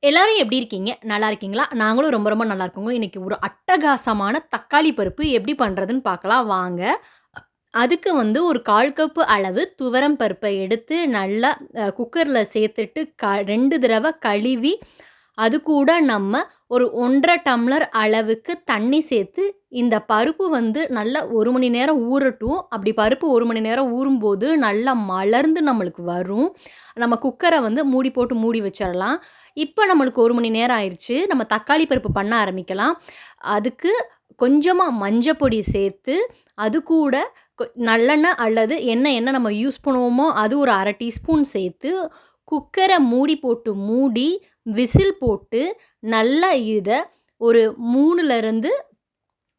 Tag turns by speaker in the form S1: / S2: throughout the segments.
S1: எல்லாரும் எப்படி இருக்கீங்க? நல்லா இருக்கீங்களா? நாங்களும் ரொம்ப ரொம்ப நல்லா இருக்கோங்க. இன்னைக்கு ஒரு அட்டகாசமான தக்காளி பருப்பு எப்படி பண்றதுன்னு பார்க்கலாம் வாங்க. அதுக்கு வந்து ஒரு 1/4 கப்பு அளவு துவரம் பருப்ப எடுத்து நல்லா குக்கர்ல சேர்த்துட்டு 2 தடவ கழுவி, அது கூட நம்ம ஒரு 1 1/2 டம்ளர் அளவுக்கு தண்ணி சேர்த்து, இந்த பருப்பு வந்து நல்லா 1 மணி நேரம் ஊறட்டும். அப்படி பருப்பு 1 மணி நேரம் ஊறும்போது நல்லா மலர்ந்து நம்மளுக்கு வரும். நம்ம குக்கர வந்து மூடி போட்டு மூடி வச்சிரலாம். இப்ப நம்மளுக்கு 1 மணி நேரம் ஆயிருச்சு. நம்ம தக்காளி பருப்பு பண்ண ஆரம்பிக்கலாம். அதுக்கு கொஞ்சமா மஞ்சப்பொடி சேர்த்து, அது கூட நல்லெண்ணெய் அல்லது என்ன நம்ம யூஸ் பண்ணுவோமோ, அது ஒரு 1/2 டீஸ்பூன் சேர்த்து, குக்கர மூடி போட்டு மூடி, விசில் போட்டு, நல்லா இத ஒரு 3லருந்து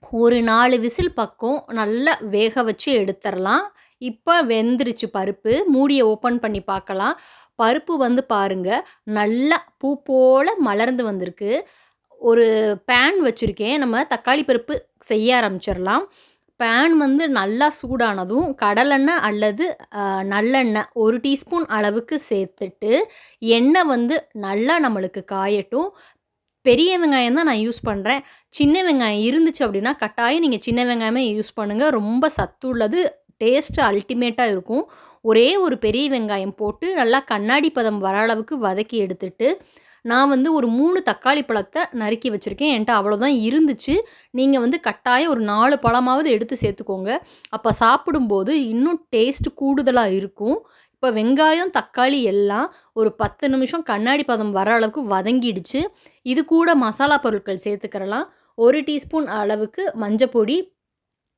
S1: ஒரு 4 விசில் பக்கம் நல்லா வேக வச்சு எடுத்துறலாம். இப்ப வெந்துருச்சு பருப்பு. மூடிய ஓப்பன் பண்ணி பார்க்கலாம். பருப்பு வந்து பாருங்க, நல்லா பூ போல மலர்ந்து வந்திருக்கு. ஒரு பேன் வச்சிருக்கேன். நம்ம தக்காளி பருப்பு செய்ய ஆரம்பிச்சிரலாம். பேன் வந்து நல்லா சூடானதும் கடலெண்ணெய் அல்லது நல்லெண்ணெய் 1 டீஸ்பூன் அளவுக்கு சேர்த்துட்டு, எண்ணெய் வந்து நல்லா நம்மளுக்கு காயட்டும். பெரிய வெங்காயம் தான் நான் யூஸ் பண்றேன். சின்ன வெங்காயம் இருந்துச்சு அப்படின்னா, கட்டாயம் நீங்க சின்ன வெங்காயமே யூஸ் பண்ணுங்க. ரொம்ப சத்துள்ளது. டேஸ்ட் அல்டிமேட்டா இருக்கும். ஒரே ஒரு பெரிய வெங்காயம் போட்டு நல்லா கண்ணாடி பதம் வர அளவுக்கு வதக்கி எடுத்துட்டு, நான் வந்து ஒரு 3 தக்காளி பழத்த நறுக்கி வச்சிருக்கேன். என்ட்ட அவ்வளோதான் இருந்துச்சு. நீங்க வந்து கட்டாயம் ஒரு 4 பழமாவது எடுத்து சேர்த்துக்கோங்க. அப்ப சாப்பிடும்போது இன்னும் டேஸ்ட் கூடுதலா இருக்கும். இப்ப வெங்காயம், தக்காளி எல்லாம் ஒரு 10 நிமிஷம் கண்ணாடி பதம் வர அளவுக்கு வதங்கிடுச்சு. இது கூட மசாலா பொருட்கள் சேர்த்துக்கிறலாம். 1 டீஸ்பூன் அளவுக்கு மஞ்சப்பொடி,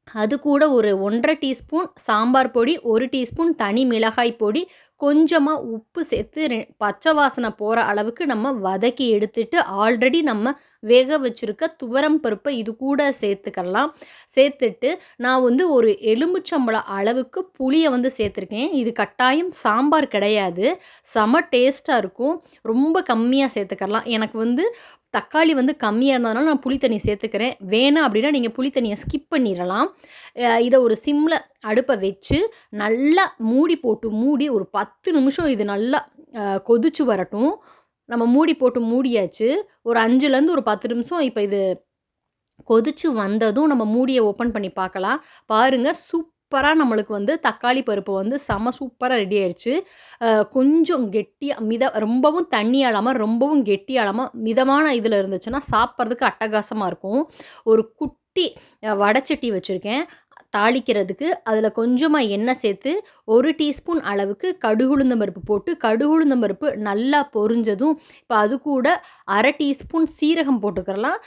S1: அது கூட ஒரு 1 1/2 டீஸ்பூன் சாம்பார் பொடி, 1 டீஸ்பூன் தனி மிளகாய் பொடி, கொஞ்சமா உப்பு சேர்த்து பச்சை வாசனை போற அளவுக்கு நம்ம வதக்கி எடுத்துட்டு, ஆல்ரெடி நம்ம வேக வச்சிருக்க துவரம் பருப்பை இது கூட சேர்த்துக்கலாம். சேர்த்துட்டு நான் வந்து ஒரு எலுமிச்சம்பழம் அளவுக்கு புளிய வந்து சேர்த்துருக்கேன். இது கட்டாயம் சாம்பார் கிடையாது. செம டேஸ்ட்டா இருக்கும். ரொம்ப கம்மியா சேர்த்துக்கலாம். எனக்கு வந்து தக்காளி வந்து கம்மியா இருந்ததுனால நான் புளி தண்ணி சேர்த்துக்கிறேன். வேணாம் அப்படின்னா நீங்க புளி தண்ணிய ஸ்கிப் பண்ணிறலாம். இத ஒரு சிம்ல அடுப்ப வச்சு நல்லா மூடி போட்டு மூடி ஒரு 10 நிமிஷம் இது நல்லா கொதிச்சு வரட்டும். நம்ம மூடி போட்டு மூடியாச்சு. ஒரு 5லருந்து ஒரு 10 நிமிஷம் இப்ப இது கொதிச்சு வந்ததும் நம்ம மூடிய ஓப்பன் பண்ணி பார்க்கலாம். பாருங்க சூப்பரா நம்மளுக்கு வந்து தக்காளி பருப்பு வந்து செம சூப்பரா ரெடி ஆயிருச்சு. கொஞ்சம் கெட்டியா ரொம்பவும் தண்ணியா இல்லாம, ரொம்பவும் கெட்டியா இல்லாம, மிதமான இதில இருந்துச்சுன்னா சாப்பிட்றதுக்கு அட்டகாசமா இருக்கும். ஒரு குட்டி வடச்சட்டி வச்சிருக்கேன். தாளிக்கிறதுக்கு அதில கொஞ்சமா எண்ணெய் சேர்த்து 1 டீஸ்பூன் அளவுக்கு கடுகு உளுந்தம் பருப்பு போட்டு, கடுகு உளுந்தம் பருப்பு நல்லா பொரிஞ்சதும், இப்ப அது கூட 1/2 டீஸ்பூன் சீரகம் போட்டுக்கிறலாம்.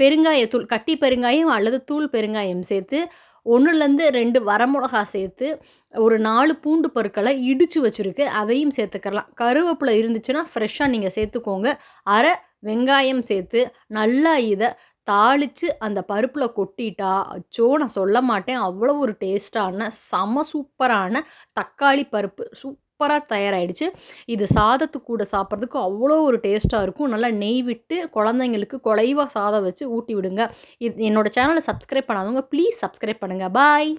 S1: பெருங்காயத்தூள், கட்டி பெருங்காயம் அல்லது தூள் பெருங்காயம் சேர்த்து 1லருந்து 2 வரமிளகா சேர்த்து, ஒரு 4 பூண்டு பற்கள இடிச்சு வச்சிருக்கு. அதையும் சேர்த்துக்கலாம். கருவேப்பிலை இருந்துச்சுன்னா ஃப்ரெஷ்ஷா நீங்க சேர்த்துக்கோங்க. 1/2 வெங்காயம் சேர்த்து நல்லா இத தாளிச்சு அந்த பருப்புல கொட்டிட்டா, அச்சோ! நான் சொல்ல மாட்டேன். அவ்வளோ ஒரு டேஸ்ட்டான செம சூப்பரான தக்காளி பருப்பு சூப்பரா தயாராயிடுச்சு. இது சாதத்து கூட சாப்பிட்றதுக்கு அவ்வளோ ஒரு டேஸ்ட்டா இருக்கும். நல்லா நெய் விட்டு குழந்தைங்களுக்கு குழைவா சாதம் வச்சு ஊட்டி விடுங்க. என்னோட சேனல சப்ஸ்கிரைப் பண்ணாதவங்க ப்ளீஸ் சப்ஸ்கிரைப் பண்ணுங்க. பாய்.